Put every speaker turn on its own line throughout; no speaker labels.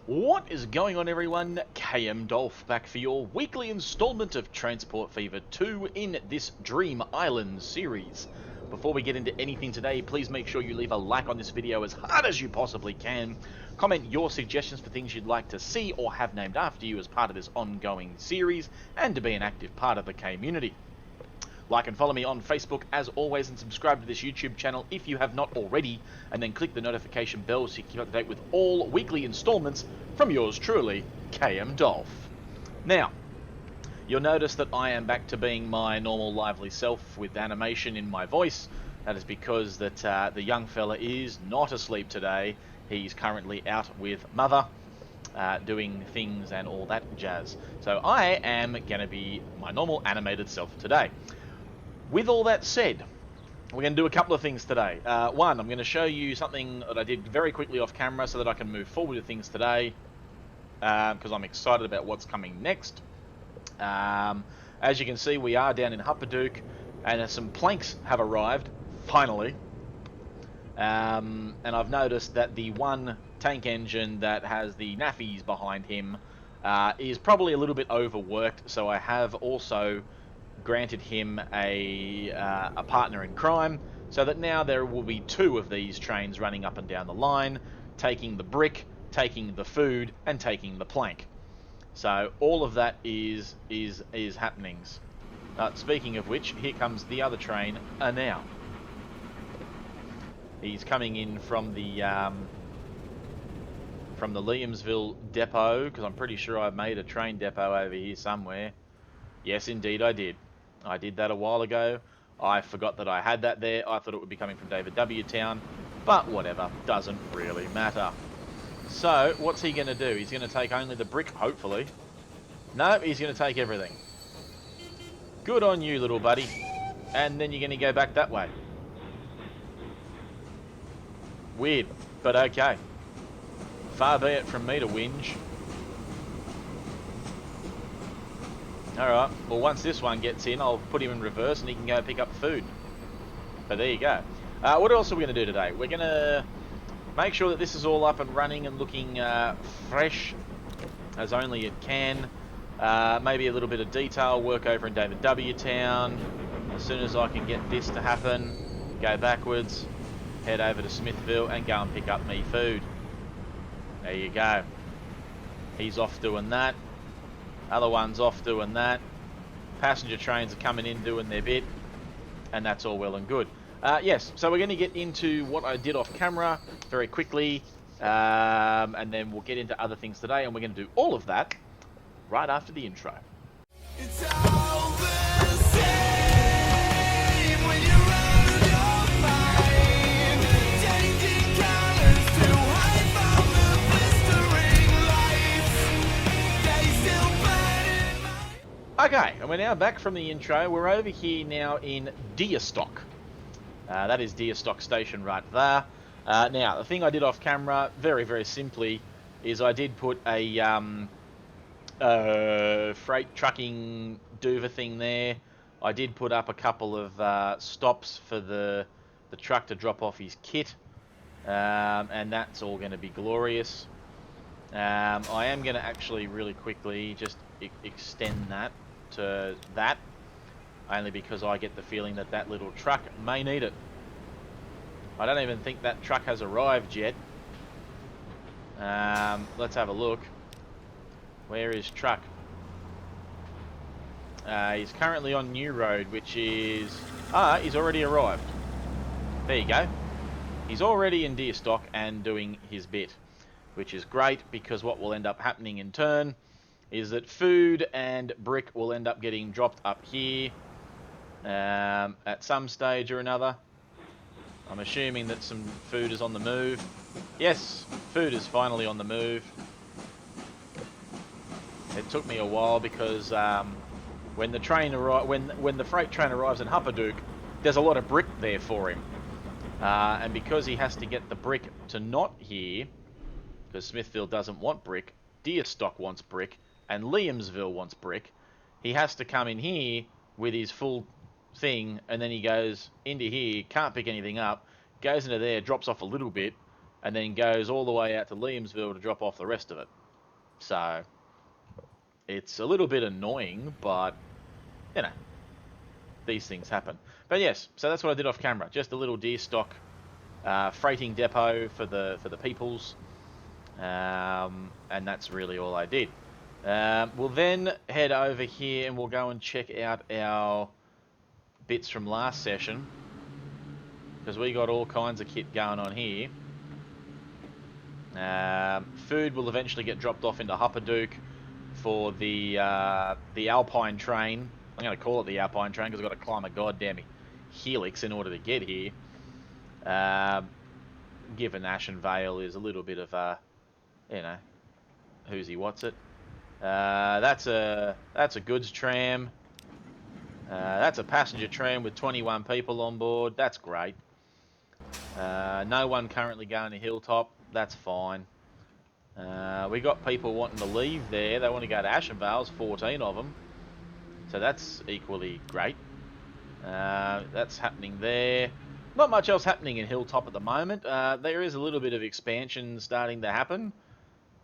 What is going on, everyone? KM Dolph back for your weekly installment of Transport Fever 2 in this Dream Island series. Before we get into anything today, please make sure you leave a like on this video as hard as you possibly can. Comment your suggestions for things you'd like to see or have named after you as part of this ongoing series, and to be an active part of the community. Like and follow me on Facebook as always, and subscribe to this YouTube channel if you have not already, and then click the notification bell so you keep up to date with all weekly installments from yours truly, KM Dolph. Now, you'll notice that I am back to being my normal lively self with animation in my voice. That is because that the young fella is not asleep today. He's currently out with mother, doing things and all that jazz. So I am going to be my normal animated self today. With all that said, we're going to do a couple of things today. One, I'm going to show you something that I did very quickly off camera so that I can move forward with things today, because I'm excited about what's coming next. As you can see, we are down in Huppadook, and some planks have arrived, finally. And I've noticed that the one tank engine that has the nappies behind him is probably a little bit overworked, so I have also granted him a partner in crime, so that now there will be two of these trains running up and down the line, taking the brick, taking the food, and taking the plank. So all of that is happenings. Speaking of which, here comes the other train now. He's coming in from the Liamsville depot, because I'm pretty sure I've made a train depot over here somewhere. Yes, indeed I did. I did that a while ago. I forgot that I had that there. I thought it would be coming from David W. Town, but whatever, doesn't really matter. So, what's he going to do? He's going to take only the brick, hopefully. No, he's going to take everything. Good on you, little buddy. And then you're going to go back that way. Weird, but okay. Far be it from me to whinge. Alright, well, once this one gets in, I'll put him in reverse and he can go pick up food. But there you go. What else are we going to do today? We're going to make sure that this is all up and running and looking fresh as only it can. Maybe a little bit of detail work over in David W. Town. As soon as I can get this to happen, go backwards, head over to Smithville and go and pick up me food. There you go. He's off doing that. Other one's off doing that. Passenger trains are coming in doing their bit, and that's all well and good. Yes, so we're going to get into what I did off camera very quickly, and then we'll get into other things today, and we're going to do all of that right after the intro.
It's all the same when you're out of your mind, changing colors to hide from the blistering lights. They still burn in my...
Okay, and we're now back from the intro. We're over here now in Deerstock. That is Deerstock Station right there. Now, the thing I did off camera, very, very simply, is I did put a freight trucking duva thing there. I did put up a couple of stops for the truck to drop off his kit, and that's all going to be glorious. I am going to actually really quickly just extend that to that, only because I get the feeling that that little truck may need it. I don't even think that truck has arrived yet. Let's have a look. Where is truck? He's currently on New Road, which is... he's already arrived. There you go. He's already in Deerstock and doing his bit, which is great, because what will end up happening in turn is that food and brick will end up getting dropped up here at some stage or another. I'm assuming that some food is on the move. Yes, food is finally on the move. It took me a while because when the freight train arrives in Huppadook, there's a lot of brick there for him, and because he has to get the brick to not here, because Smithville doesn't want brick, Deerstock wants brick, and Liamsville wants brick, he has to come in here with his full thing, and then he goes into here, can't pick anything up, goes into there, drops off a little bit, and then goes all the way out to Liamsville to drop off the rest of it. So it's a little bit annoying, but you know, these things happen. But yes, so that's what I did off camera. Just a little deer stock freighting depot for the peoples, and that's really all I did. We'll then head over here and we'll go and check out our bits from last session, because we got all kinds of kit going on here. Food will eventually get dropped off into Huppadook for the Alpine train. I'm going to call it the Alpine train because I've got to climb a goddamn helix in order to get here. Given Ashen Vale is a little bit of a, you know, who's he, what's it? That's a goods tram. That's a passenger tram with 21 people on board. That's great. No one currently going to Hilltop. That's fine. We got people wanting to leave there. They want to go to Ashen Vale. 14 of them. So that's equally great. That's happening there. Not much else happening in Hilltop at the moment. There is a little bit of expansion starting to happen.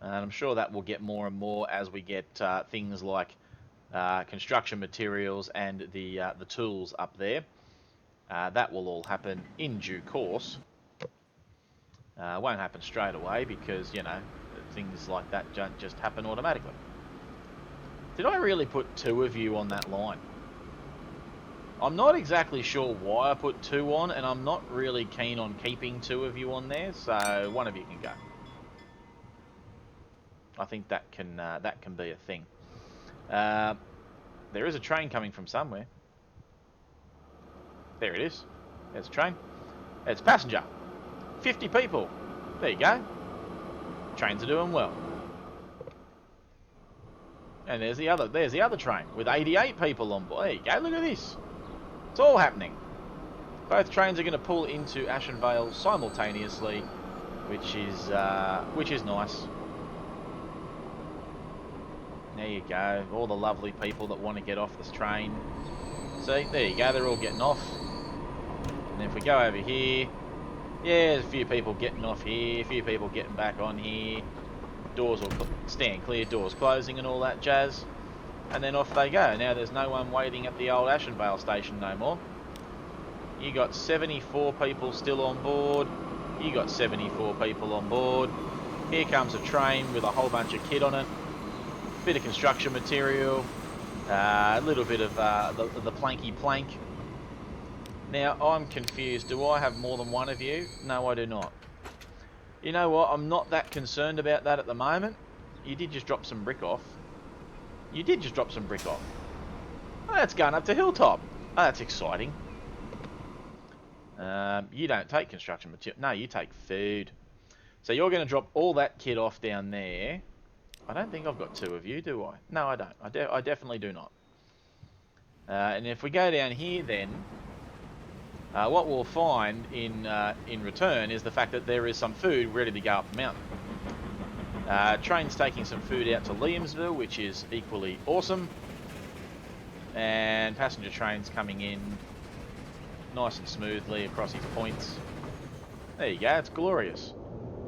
And I'm sure that will get more and more as we get things like construction materials and the tools up there. That will all happen in due course. Won't happen straight away because, you know, things like that don't just happen automatically. Did I really put 2 of you on that line? I'm not exactly sure why I put 2 on, and I'm not really keen on keeping 2 of you on there, so one of you can go. I think that can be a thing. There is a train coming from somewhere. There it is. There's a train. It's passenger. 50 people. There you go. Trains are doing well. And there's the other train with 88 people on board. There you go. Look at this. It's all happening. Both trains are going to pull into Ashen Vale simultaneously, which is nice. There you go. All the lovely people that want to get off this train. See, there you go. They're all getting off. And if we go over here, yeah, there's a few people getting off here, a few people getting back on here. Doors will stand clear, doors closing and all that jazz. And then off they go. Now there's no one waiting at the old Ashen Vale station no more. You got 74 people still on board. You got 74 people on board. Here comes a train with a whole bunch of kit on it. Bit of construction material. A little bit of the planky plank. Now, I'm confused. Do I have more than one of you? No, I do not. You know what? I'm not that concerned about that at the moment. You did just drop some brick off. You did just drop some brick off. Oh, that's going up to Hilltop. Oh, that's exciting. You don't take construction material. No, you take food. So you're going to drop all that kit off down there. I don't think I've got 2 of you, do I? No, I don't. I definitely do not. And if we go down here then, what we'll find in return is the fact that there is some food ready to go up the mountain. Train's taking some food out to Liamsville, which is equally awesome. And passenger train's coming in nice and smoothly across his points. There you go, it's glorious.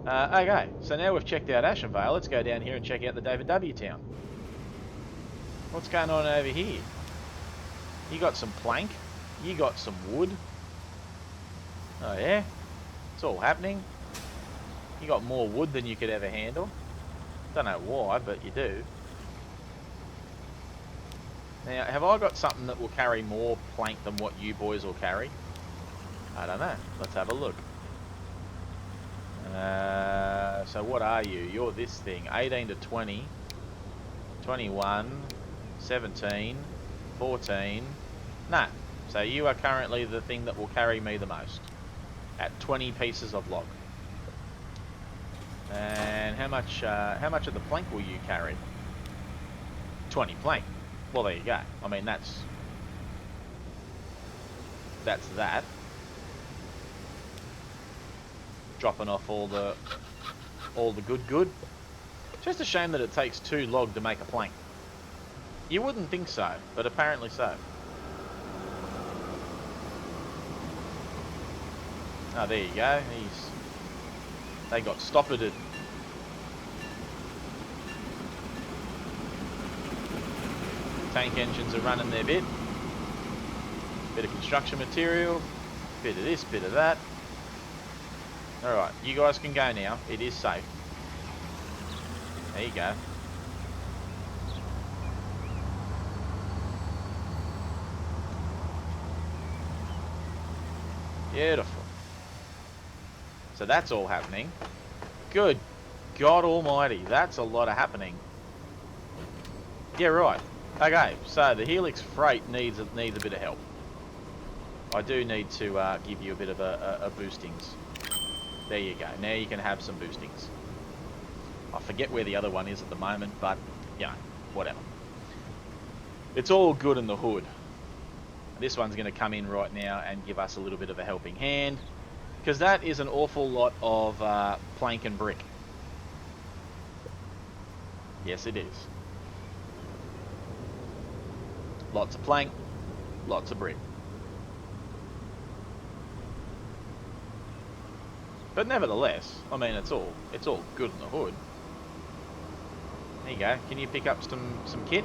Okay, so now we've checked out Ashen Vale, let's go down here and check out the David W. Town. What's going on over here? You got some plank, you got some wood. Oh yeah, it's all happening. You got more wood than you could ever handle. Don't know why, but you do. Now, have I got something that will carry more plank than what you boys will carry? I don't know. Let's have a look. So what are you? You're this thing. 18 to 20. 21. 17. 14. Nah. So you are currently the thing that will carry me the most. At 20 pieces of log. And how much of the plank will you carry? 20 plank. Well, there you go. I mean, that's that. Dropping off all the good. Just a shame that it takes 2 log to make a plank. You wouldn't think so, but apparently so. Oh, there you go. They got stoppered. Tank engines are running their bit. Bit of construction material. Bit of this, bit of that. Alright, you guys can go now. It is safe. There you go. Beautiful. So that's all happening. Good God almighty, that's a lot of happening. Yeah, right. Okay, so the Helix Freight needs a bit of help. I do need to give you a bit of a boostings. There you go. Now you can have some boostings. I forget where the other one is at the moment, but, you know, whatever. It's all good in the hood. This one's going to come in right now and give us a little bit of a helping hand, because that is an awful lot of plank and brick. Yes, it is. Lots of plank, lots of brick. But nevertheless, I mean, it's all good in the hood. There you go. Can you pick up some kit?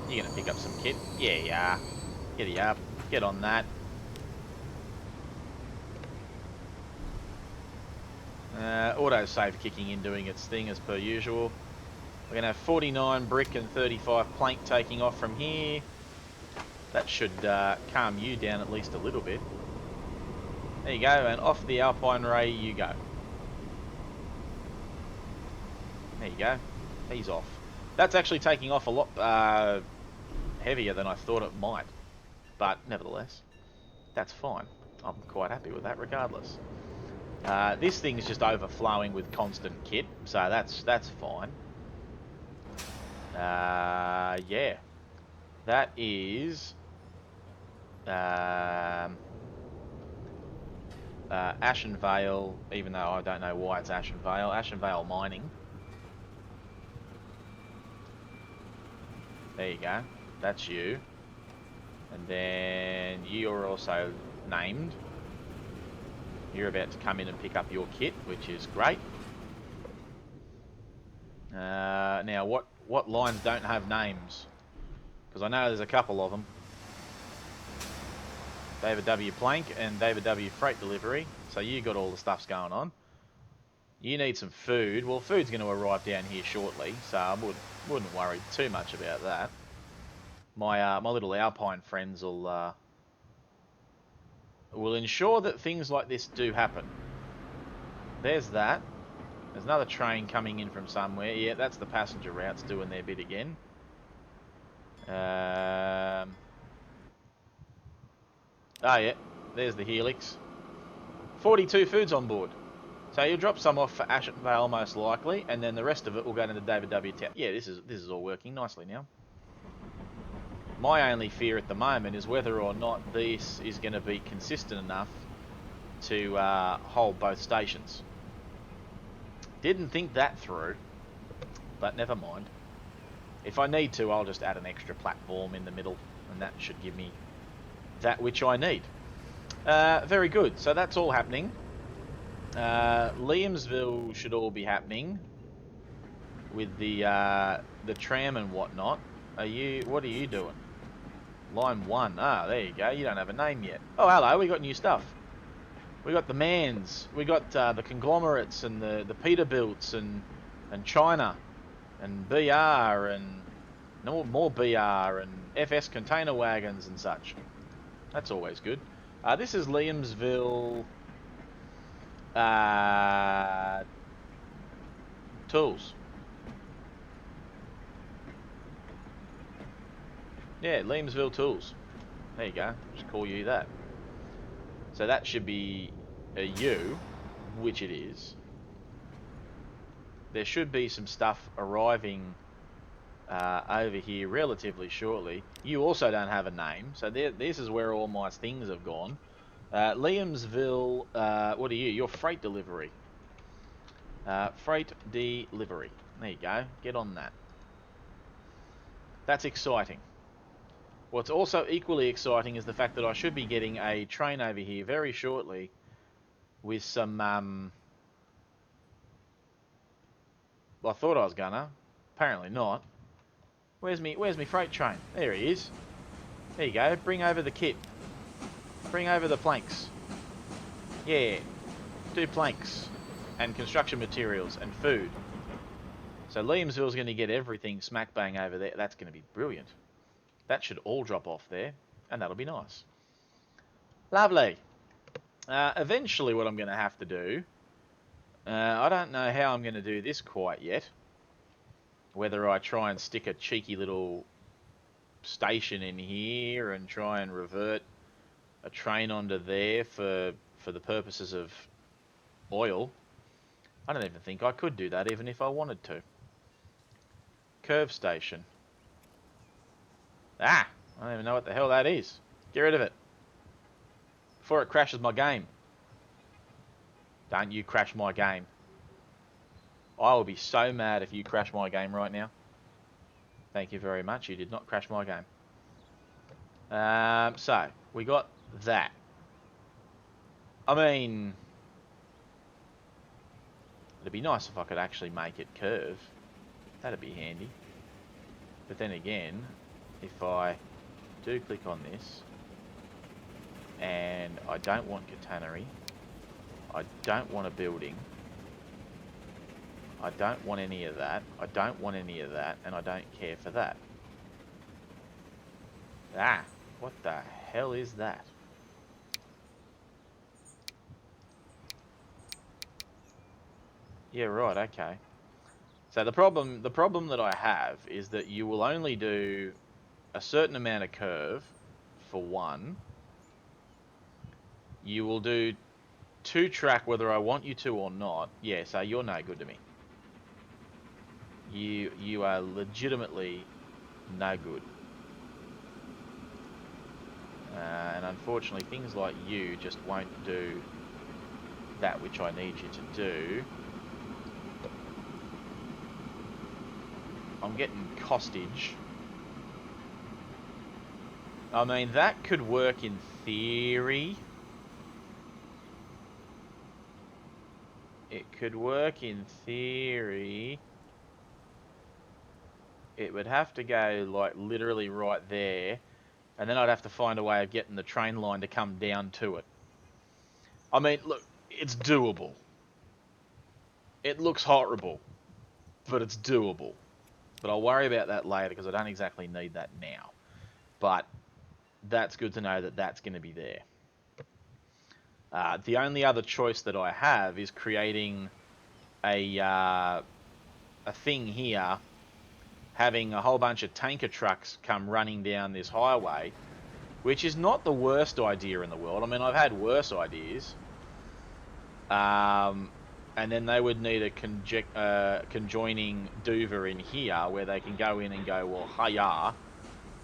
You're gonna pick up some kit? Yeah, you are. Giddy up. Get on that. Autosave kicking in, doing its thing as per usual. We're going to have 49 brick and 35 plank taking off from here. That should calm you down at least a little bit. There you go, and off the Alpine Railway you go. There you go. He's off. That's actually taking off a lot heavier than I thought it might. But nevertheless, that's fine. I'm quite happy with that regardless. This thing's just overflowing with constant kit, so that's fine. Yeah. That is Ashen Vale, even though I don't know why it's Ashen Vale. Ashen Vale Mining. There you go. That's you. And then you're also named. You're about to come in and pick up your kit, which is great. Now, what lines don't have names? Because I know there's a couple of them. David W. Plank and David W. Freight Delivery. So you got all the stuffs going on. You need some food. Well, food's going to arrive down here shortly, so I wouldn't worry too much about that. My little Alpine friends will ensure that things like this do happen. There's that. There's another train coming in from somewhere. Yeah, that's the passenger routes doing their bit again. Oh yeah, there's the Helix. 42 foods on board. So you'll drop some off for Ashen Vale most likely, and then the rest of it will go into David W. Town. Yeah, this is all working nicely now. My only fear at the moment is whether or not this is going to be consistent enough to hold both stations. Didn't think that through, but never mind. If I need to, I'll just add an extra platform in the middle, and that should give me that which I need. Very good. So that's all happening. Liamsville should all be happening with the tram and whatnot. What are you doing? Line 1. Ah, there you go. You don't have a name yet. Oh, hello. We got new stuff. We got the Mans. We got the conglomerates and the Peterbilts and China and BR and more BR and FS container wagons and such. That's always good. This is Liamsville tools. Yeah, Liamsville Tools. There you go. Just call you that. So that should be a U, which it is. There should be some stuff arriving over here relatively shortly. You also don't have a name, so this is where all my things have gone. Liamsville, what are you? You're freight delivery. Freight delivery. There you go. Get on that. That's exciting. What's also equally exciting is the fact that I should be getting a train over here very shortly with some I thought I was gonna. Apparently not. Where's me freight train? There he is. There you go. Bring over the kit. Bring over the planks. Yeah. Do planks. And construction materials and food. So Liamsville's going to get everything smack bang over there. That's going to be brilliant. That should all drop off there. And that'll be nice. Lovely. Eventually what I'm going to have to do... I don't know how I'm going to do this quite yet. Whether I try and stick a cheeky little station in here and try and revert a train onto there for the purposes of oil. I don't even think I could do that even if I wanted to. Curve station. Ah! I don't even know what the hell that is. Get rid of it. Before it crashes my game. Don't you crash my game. I will be so mad if you crash my game right now. Thank you very much. You did not crash my game. So, we got that. I mean... It'd be nice if I could actually make it curve. That'd be handy. But then again, if I do click on this, and I don't want catenary, I don't want a building, I don't want any of that, I don't want any of that, and I don't care for that. Ah, what the hell is that? Yeah, right, okay. So the problem that I have is that you will only do a certain amount of curve for one. You will do 2-track whether I want you to or not. Yeah, so you're no good to me. You are legitimately no good. And unfortunately, things like you just won't do that which I need you to do. I'm getting costage. I mean, that could work in theory. It could work in theory. It would have to go, like, literally right there. And then I'd have to find a way of getting the train line to come down to it. I mean, look, it's doable. It looks horrible. But it's doable. But I'll worry about that later because I don't exactly need that now. But that's good to know that that's going to be there. The only other choice that I have is creating a thing here, having a whole bunch of tanker trucks come running down this highway, which is not the worst idea in the world. I mean, I've had worse ideas. And then they would need a conjoining Dover in here where they can go in and go, well, hiya,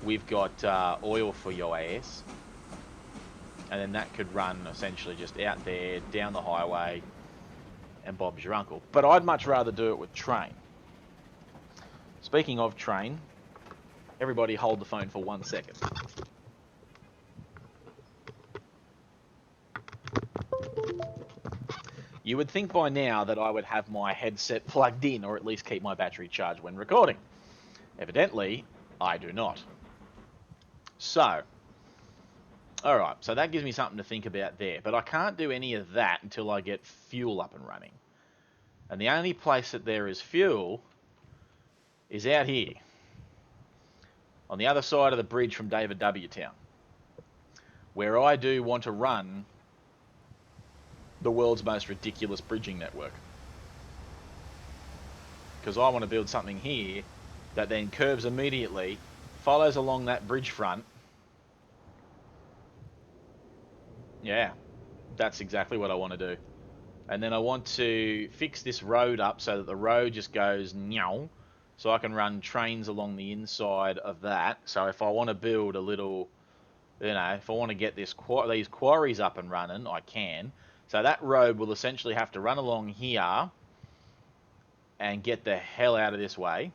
we've got oil for your ass. And then that could run essentially just out there, down the highway, and Bob's your uncle. But I'd much rather do it with train. Speaking of train, everybody hold the phone for 1 second. You would think by now that I would have my headset plugged in, or at least keep my battery charged when recording. Evidently, I do not. So, alright, so that gives me something to think about there. But I can't do any of that until I get fuel up and running. And the only place that there is fuel is out here. On the other side of the bridge from David W. Town. Where I do want to run the world's most ridiculous bridging network. Because I want to build something here that then curves immediately, follows along that bridge front. Yeah, that's exactly what I want to do. And then I want to fix this road up so that the road just goes nyow, so I can run trains along the inside of that. So if I want to build a little, you know, if I want to get these quarries up and running, I can. So that road will essentially have to run along here and get the hell out of this way.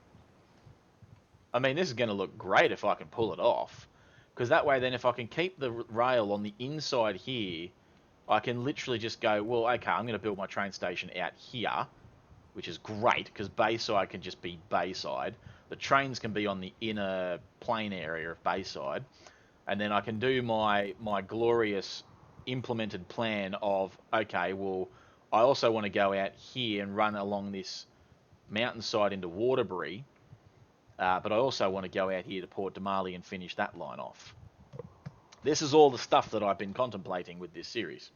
I mean, this is going to look great if I can pull it off. Because that way then if I can keep the rail on the inside here, I can literally just go, well, okay, I'm going to build my train station out here, which is great because Bayside can just be Bayside. The trains can be on the inner plain area of Bayside. And then I can do my glorious implemented plan of, okay, well, I also want to go out here and run along this mountainside into Waterbury, but I also want to go out here to Port Damali and finish that line off. This is all the stuff that I've been contemplating with this series.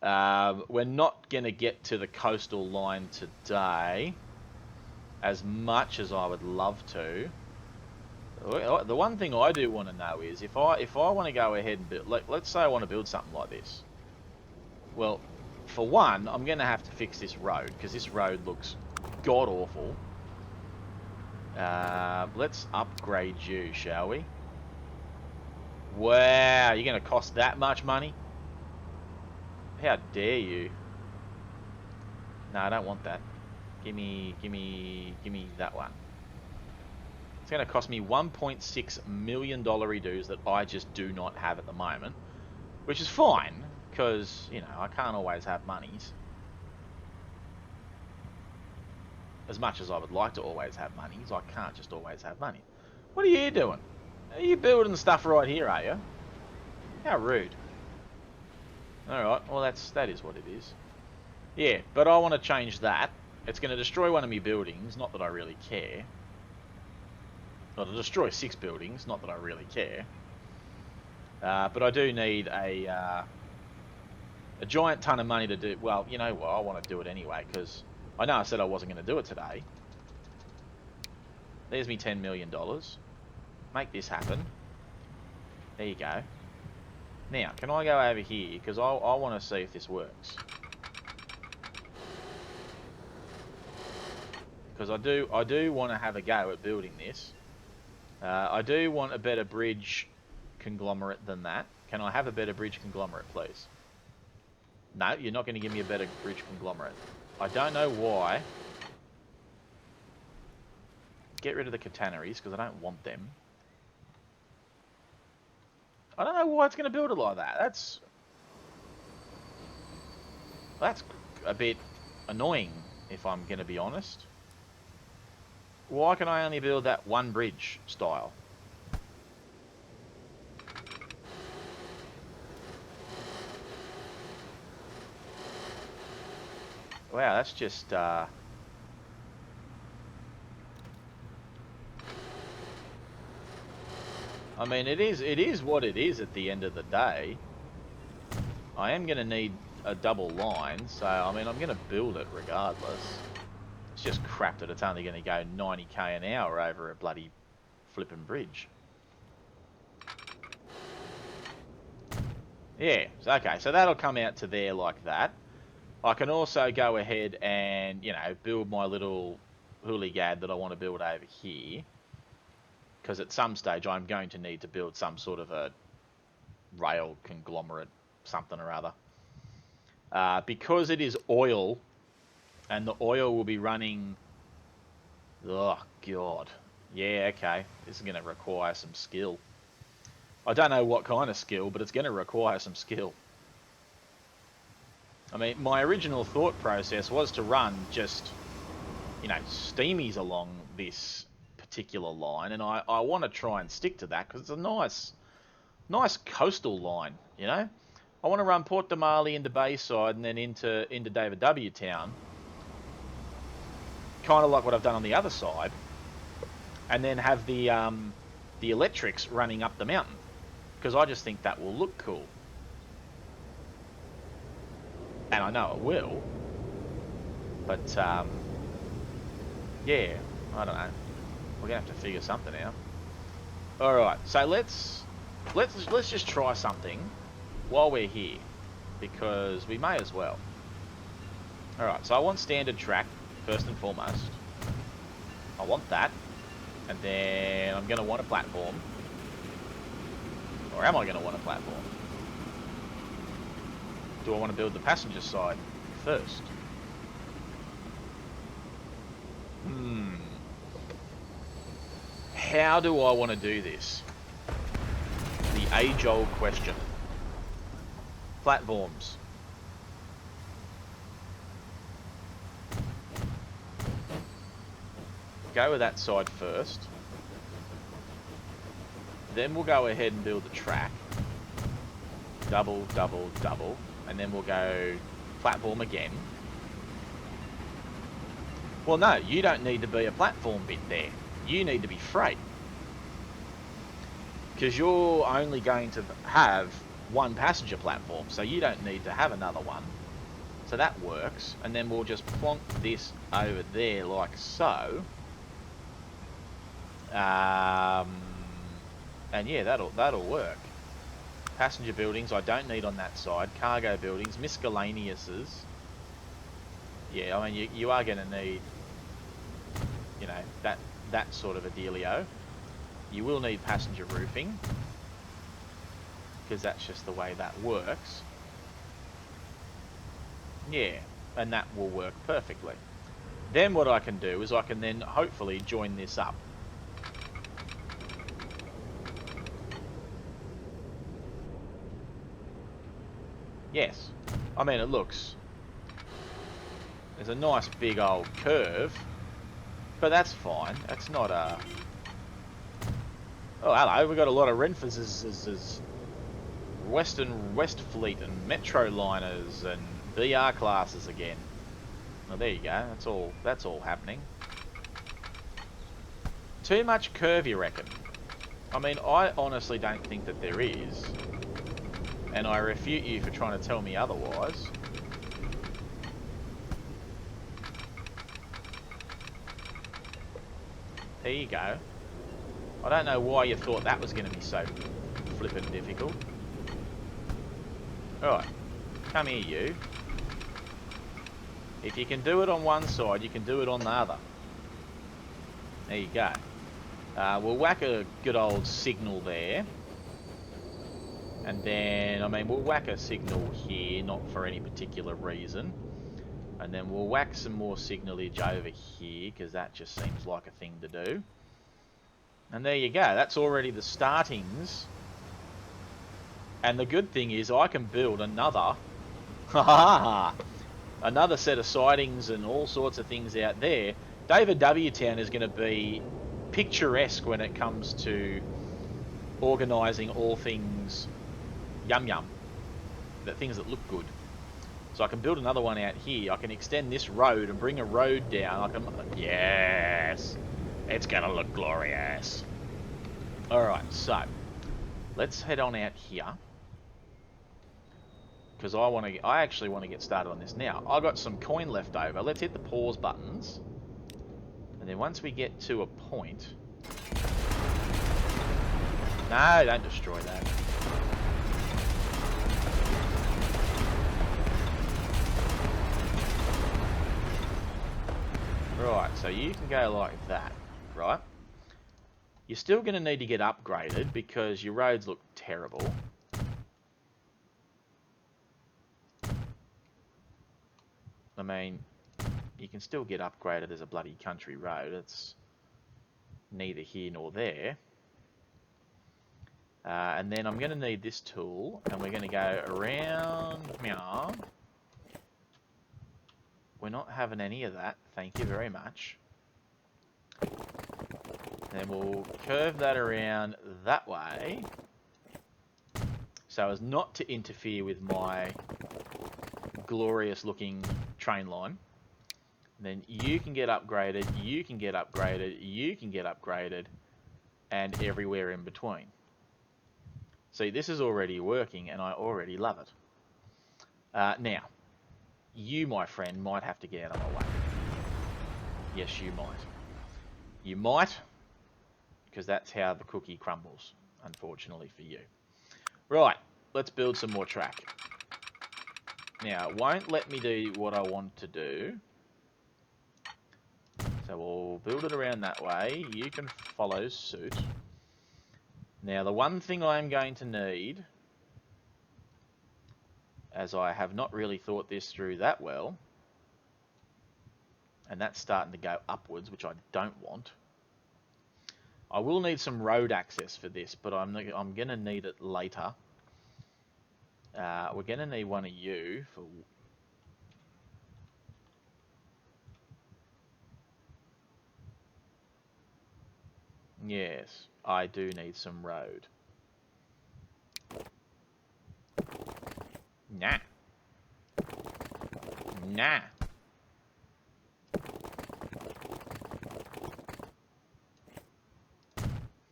We're not going to get to the coastal line today, as much as I would love to. The one thing I do want to know is if I want to go ahead and build, let's say I want to build something like this. Well, for one, I'm going to have to fix this road because this road looks god awful. Let's upgrade you, shall we? Wow, you're going to cost that much money? How dare you? No, I don't want that. Give me that one. It's going to cost me $1.6 million redos that I just do not have at the moment, which is fine because, you know, I can't always have monies. As much as I would like to always have monies, I can't just always have money. What are you doing? Are you building stuff right here, are you? How rude. Alright, well that is what it is. Yeah, but I want to change that. It's going to destroy one of my buildings, not that I really care. Well, it'll destroy 6 buildings, not that I really care. But I do need a giant ton of money to do... Well, you know what, I want to do it anyway, because I know I said I wasn't going to do it today. There's me $10 million. Make this happen. There you go. Now, can I go over here? Because I want to see if this works. Because I do want to have a go at building this. I do want a better bridge conglomerate than that. Can I have a better bridge conglomerate, please? No, you're not going to give me a better bridge conglomerate. I don't know why. Get rid of the catenaries, because I don't want them. I don't know why it's going to build it like that. That's a bit annoying, if I'm going to be honest. Why can I only build that one bridge style? Wow, that's just... I mean, it is what it is at the end of the day. I am going to need a double line, so, I mean, I'm going to build it regardless. It's just crap that it's only going to go 90k an hour over a bloody flipping bridge. Yeah, okay, so that'll come out to there like that. I can also go ahead and, you know, build my little hooligad that I want to build over here. Because at some stage I'm going to need to build some sort of a rail conglomerate, something or other. Because it is oil, and the oil will be running... Oh, God. Yeah, okay. This is going to require some skill. I don't know what kind of skill, but it's going to require some skill. I mean, my original thought process was to run just, you know, steamies along this particular line, and I want to try and stick to that because it's a nice coastal line, you know? I want to run Port Damali into Bayside and then into David W. Town, kind of like what I've done on the other side, and then have the electrics running up the mountain, because I just think that will look cool. And I know it will, but yeah, I don't know. We're gonna have to figure something out. All right, so let's just try something while we're here, because we may as well. All right, so I want standard track first and foremost. I want that, and then I'm gonna want a platform, or am I gonna want a platform? Do I want to build the passenger side first? How do I want to do this? The age-old question. Platforms. go with that side first. Then we'll go ahead and build the track. Double, double, double. And then we'll go platform again. Well, no, you don't need to be a platform bit there. You need to be freight. Because you're only going to have one passenger platform, so you don't need to have another one. So that works. And then we'll just plonk this over there like so. And yeah, that'll work. Passenger buildings I don't need on that side. Cargo buildings, miscellaneouses. Yeah, I mean you are going to need, you know, that sort of a dealio. You will need passenger roofing, because that's just the way that works. Yeah, and that will work perfectly. Then what I can do is I can then hopefully join this up. Yes, I mean it looks, there's a nice big old curve, but that's fine. That's not a... Oh, hello, we've got a lot of Renfrews, Western West Fleet and Metro liners and BR classes again. Well, there you go. That's all happening. Too much curve, you reckon? I mean, I honestly don't think that there is. And I refute you for trying to tell me otherwise. There you go. I don't know why you thought that was going to be so flippin' difficult. Alright, come here you. If you can do it on one side, you can do it on the other. There you go. We'll whack a good old signal there. And then, I mean, we'll whack a signal here, not for any particular reason. And then we'll whack some more signalage over here, because that just seems like a thing to do. And there you go, that's already the startings. And the good thing is I can build another, another set of sidings and all sorts of things out there. David W Town is going to be picturesque when it comes to organising all things yum yum, the things that look good. So I can build another one out here. I can extend this road and bring a road down. I can, yes, it's gonna look glorious. All right, so let's head on out here, because I actually want to get started on this now. I've got some coin left over. Let's hit the pause buttons, and then once we get to a point, no, don't destroy that. Right, so you can go like that, right? You're still going to need to get upgraded because your roads look terrible. I mean, you can still get upgraded as a bloody country road. It's neither here nor there. And then I'm going to need this tool, and we're going to go around. Meow. We're not having any of that, thank you very much. Then we'll curve that around that way, so as not to interfere with my glorious looking train line. Then you can get upgraded, you can get upgraded, you can get upgraded, and everywhere in between. See, this is already working, and I already love it. Now, you, my friend, might have to get out of my way. Yes, you might. You might, because that's how the cookie crumbles, unfortunately for you. Right, let's build some more track. Now, it won't let me do what I want to do. So we'll build it around that way. You can follow suit. Now, the one thing I'm going to need, as I have not really thought this through that well, and that's starting to go upwards, which I don't want. I will need some road access for this, but I'm going to need it later. We're going to need one of you for... Yes, I do need some road. Nah. Nah.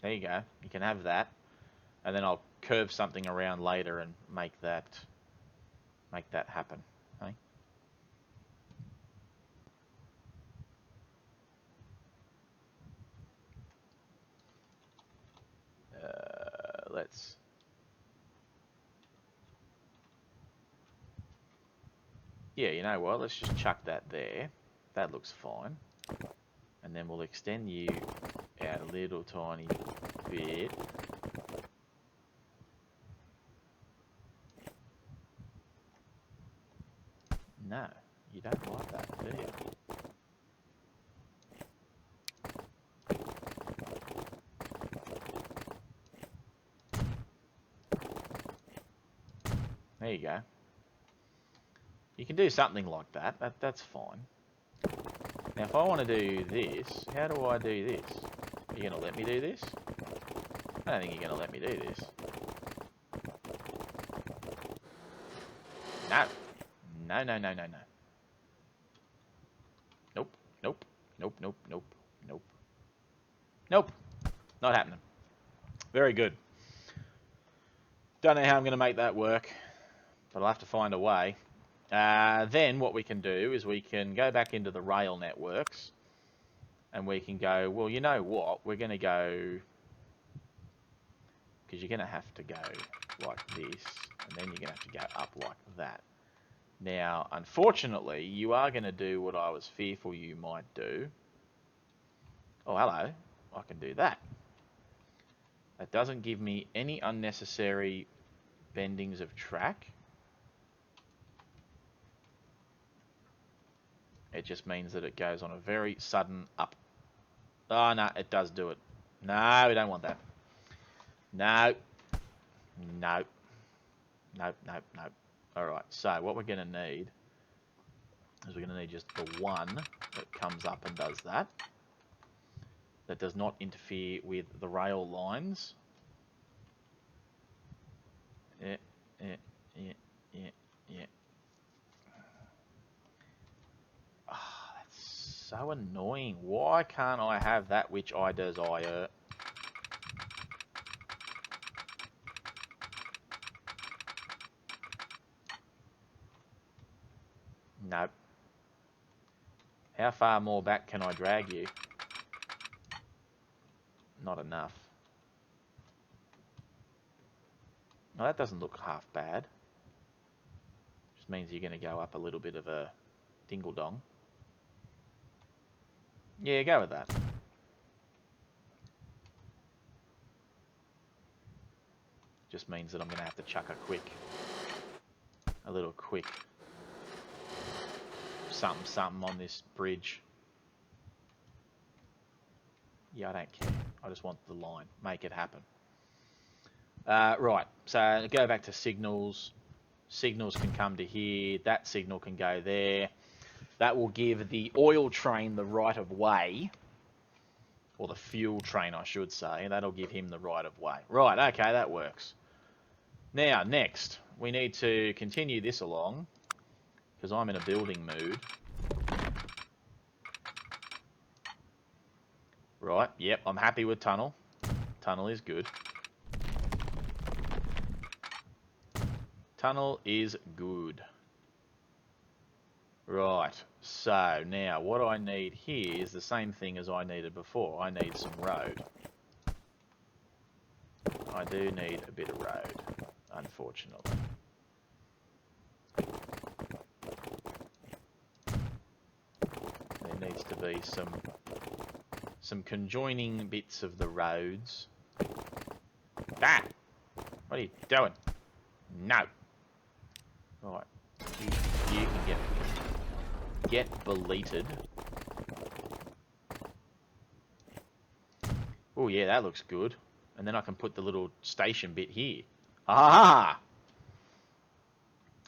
There you go. You can have that. And then I'll curve something around later and make that happen. Hey? Let's... Yeah, you know what? Let's just chuck that there. That looks fine. And then we'll extend you out a little tiny bit. No, you don't like that, do you? There you go. You can do something like that. That's fine. Now, if I want to do this, how do I do this? Are you going to let me do this? I don't think you're going to let me do this. No. No, no, no, no, no. Nope. Nope. Nope, nope, nope, nope. Nope. Not happening. Very good. Don't know how I'm going to make that work, but I'll have to find a way. Then what we can do is we can go back into the rail networks and we can go, well, you know what? We're going to go, because you're going to have to go like this, and then you're going to have to go up like that. Now, unfortunately, you are going to do what I was fearful you might do. Oh, hello. I can do that. That doesn't give me any unnecessary bendings of track. It just means that it goes on a very sudden up. Oh, no, it does do it. No, we don't want that. No. No. Nope, nope, nope. Alright, so what we're going to need is we're going to need just the one that comes up and does that. That does not interfere with the rail lines. Yeah, yeah, yeah, yeah, yeah. Oh, that's so annoying. Why can't I have that which I desire? Nope. How far more back can I drag you? Not enough. No, that doesn't look half bad. Just means you're going to go up a little bit of a dingle-dong. Yeah, go with that. Just means that I'm going to have to chuck a little quick something on this bridge. Yeah, I don't care. I just want the line. Make it happen. Right, so go back to signals. Signals can come to here. That signal can go there. That will give the oil train the right of way. Or the fuel train, I should say. That'll give him the right of way. Right, okay, that works. Now, next, we need to continue this along. Because I'm in a building mood. Right, yep, I'm happy with tunnel. Tunnel is good. Tunnel is good. Right, so now what I need here is the same thing as I needed before. I need some road. I do need a bit of road, unfortunately. There needs to be some conjoining bits of the roads. Ah! What are you doing? No. Right. You can get beleated. Oh yeah, that looks good. And then I can put the little station bit here. Ah!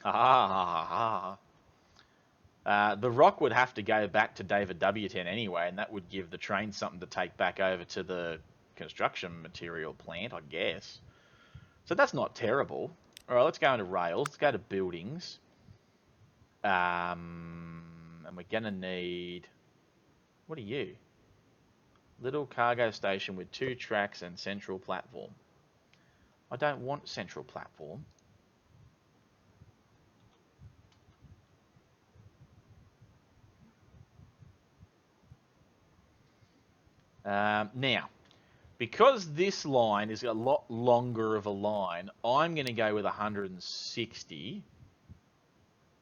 Ah! The rock would have to go back to David W10 anyway, and that would give the train something to take back over to the construction material plant, I guess. So that's not terrible. All right, let's go into rails. Let's go to buildings. And we're going to need... What are you? Little cargo station with 2 tracks and central platform. I don't want central platform. Now, because this line is a lot longer of a line, I'm going to go with 160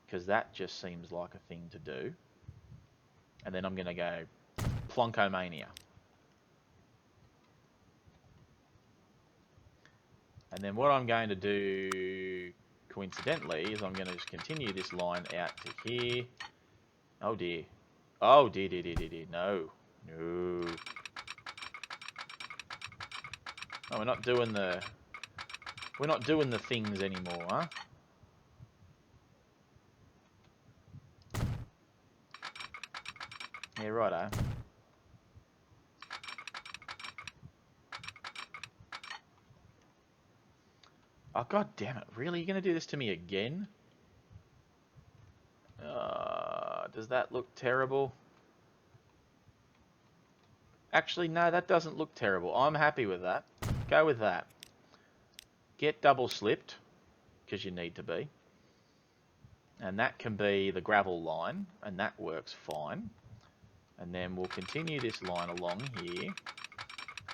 because that just seems like a thing to do. And then I'm going to go Plonkomania. And then what I'm going to do, coincidentally, is I'm going to just continue this line out to here. Oh dear. Oh dear, dear, dear, dear, dear. No. No. Oh, we're not doing the things anymore, huh? Yeah, righto. Oh, god damn it. Really? You're going to do this to me again? Does that look terrible? Actually, no, that doesn't look terrible. I'm happy with that. Go with that. Get double slipped, because you need to be. And that can be the gravel line, and that works fine. And then we'll continue this line along here.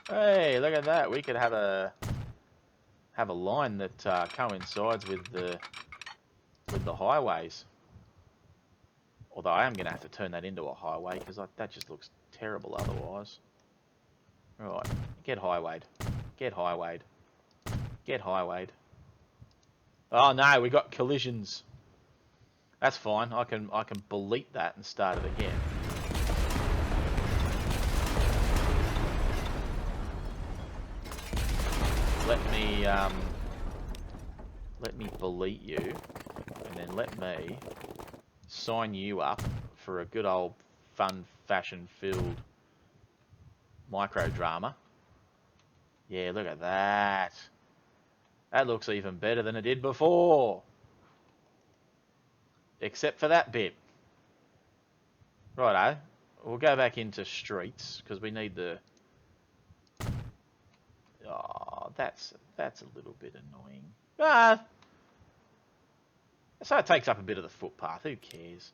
Hey, look at that. We could have a line that coincides with the highways. Although I am going to have to turn that into a highway because that just looks terrible otherwise. Right, get highwayed. Get highwayed. Get highwayed. Oh no, we got collisions. That's fine. I can delete that and start it again. Let me delete you, and then let me sign you up for a good old fun fashion filled micro drama. Yeah, look at that. That looks even better than it did before. Except for that bit. Righto. We'll go back into streets because we need the... Oh, that's a little bit annoying. So it takes up a bit of the footpath. Who cares?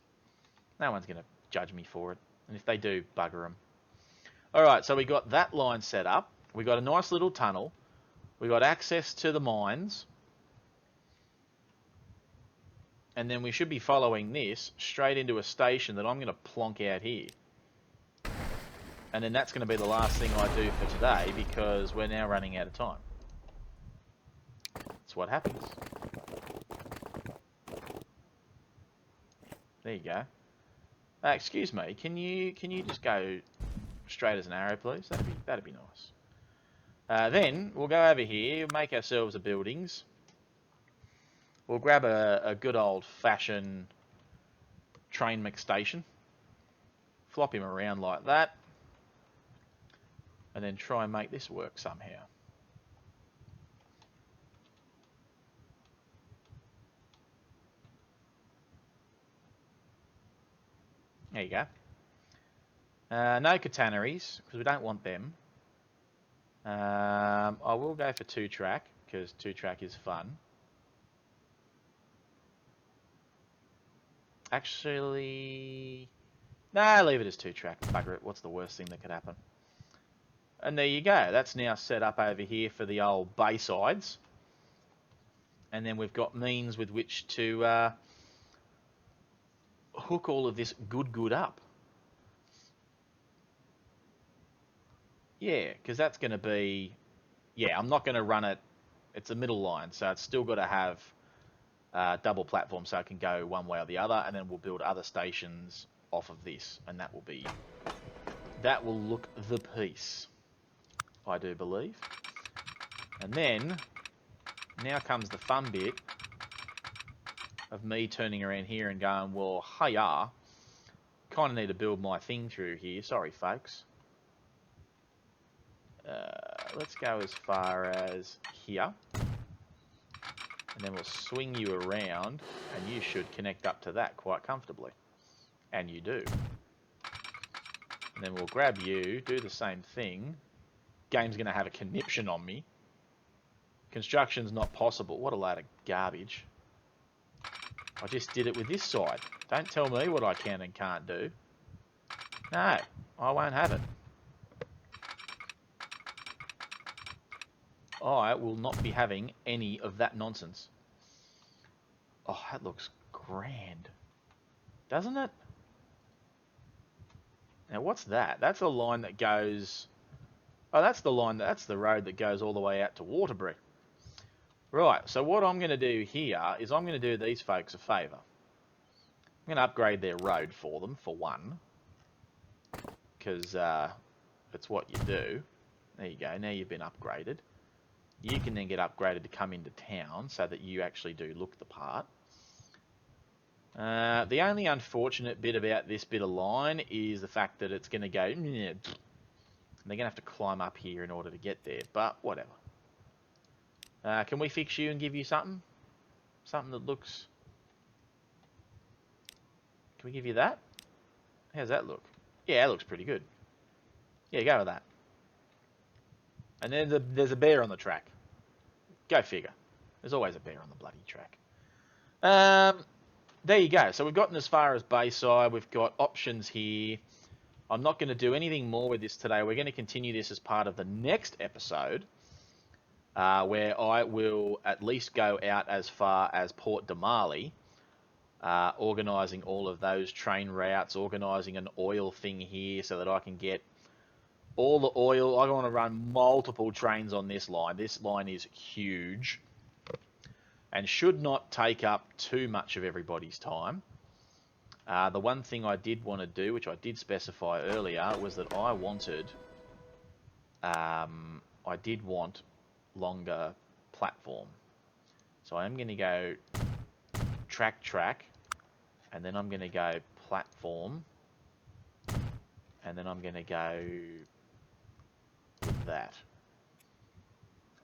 No one's going to judge me for it. And if they do, bugger them. Alright, so we got that line set up. We got a nice little tunnel. We got access to the mines. And then we should be following this straight into a station that I'm going to plonk out here. And then that's going to be the last thing I do for today because we're now running out of time. That's what happens. There you go. Excuse me, can you just go straight as an arrow, please? That'd be nice. Then we'll go over here, make ourselves a buildings. We'll grab a good old-fashioned train McStation. Flop him around like that. And then try and make this work somehow. There you go. No catenaries, because we don't want them. I will go for 2-track, because 2-track is fun. Actually... Nah, leave it as 2-track. Bugger it. What's the worst thing that could happen? And there you go. That's now set up over here for the old baysides. And then we've got means with which to hook all of this good up. Yeah, because that's going to be... Yeah, I'm not going to run it... It's a middle line, so it's still got to have double platform so it can go one way or the other, and then we'll build other stations off of this, and that will be... That will look the piece, I do believe. And then, now comes the fun bit of me turning around here and going, well, hiya, kind of need to build my thing through here. Sorry, folks. let's go as far as here. And then we'll swing you around, and you should connect up to that quite comfortably. And you do. And then we'll grab you, do the same thing. Game's going to have a conniption on me. Construction's not possible. What a load of garbage. I just did it with this side. Don't tell me what I can and can't do. No, I won't have it. I will not be having any of that nonsense. Oh, that looks grand. Doesn't it? Now, what's that? That's a line that goes... Oh, that's the line, that's the road that goes all the way out to Waterbury. Right, so what I'm going to do here is I'm going to do these folks a favour. I'm going to upgrade their road for them, for one. Because it's what you do. There you go, now you've been upgraded. You can then get upgraded to come into town so that you actually do look the part. The only unfortunate bit about this bit of line is the fact that it's going to go... And they're going to have to climb up here in order to get there, but whatever. Can we fix you and give you something? Something that looks... Can we give you that? How's that look? Yeah, that looks pretty good. Yeah, go with that. And then there's a bear on the track. Go figure. There's always a bear on the bloody track. There you go. So we've gotten as far as Bayside. We've got options here. I'm not going to do anything more with this today. We're going to continue this as part of the next episode, where I will at least go out as far as Port Damali, organising all of those train routes, organising an oil thing here so that I can get all the oil. I want to run multiple trains on this line. This line is huge and should not take up too much of everybody's time. The one thing I did want to do, which I did specify earlier, was that I wanted, I did want longer platform. So I'm going to go track, and then I'm going to go platform, and then I'm going to go with that.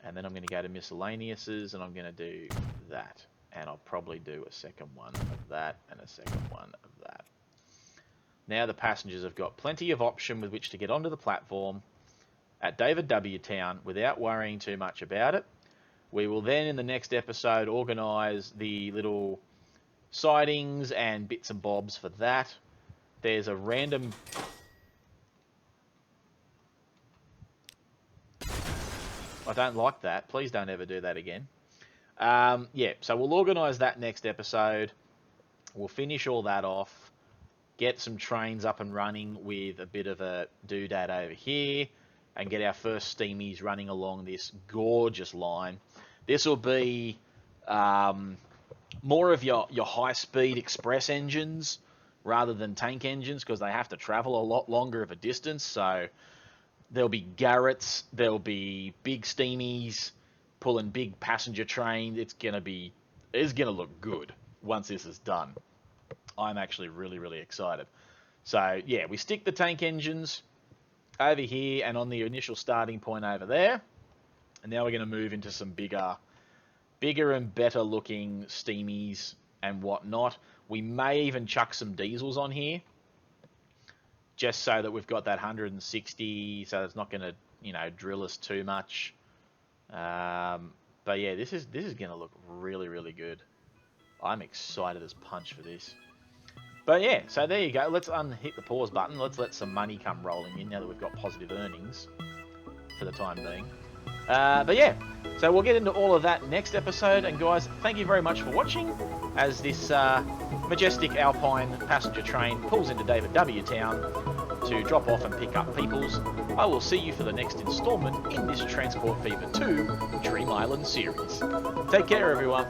And then I'm going to go to miscellaneouses, and I'm going to do that. And I'll probably do a second one of that, and a second one of that. Now the passengers have got plenty of option with which to get onto the platform at David W. Town without worrying too much about it. We will then, in the next episode, organise the little sidings and bits and bobs for that. There's a random... I don't like that. Please don't ever do that again. Yeah, so we'll organise that next episode. We'll finish all that off. Get some trains up and running with a bit of a doodad over here. And get our first steamies running along this gorgeous line. This will be more of your high-speed express engines rather than tank engines, because they have to travel a lot longer of a distance. So there'll be Garretts, there'll be big steamies pulling big passenger trains. It's gonna look good once this is done. I'm actually really excited. So yeah, we stick the tank engines over here and on the initial starting point over there, and now we're going to move into some bigger and better looking steamies and whatnot. We may even chuck some diesels on here, just so that we've got that 160, so it's not going to drill us too much. But yeah, this is going to look really good. I'm excited as punch for this. But yeah, so there you go. Let's unhit the pause button. Let's let some money come rolling in now that we've got positive earnings for the time being. But yeah, so we'll get into all of that next episode. And guys, thank you very much for watching as this majestic Alpine passenger train pulls into David W. Town to drop off and pick up peoples. I will see you for the next instalment in this Transport Fever 2 Dream Island series. Take care, everyone.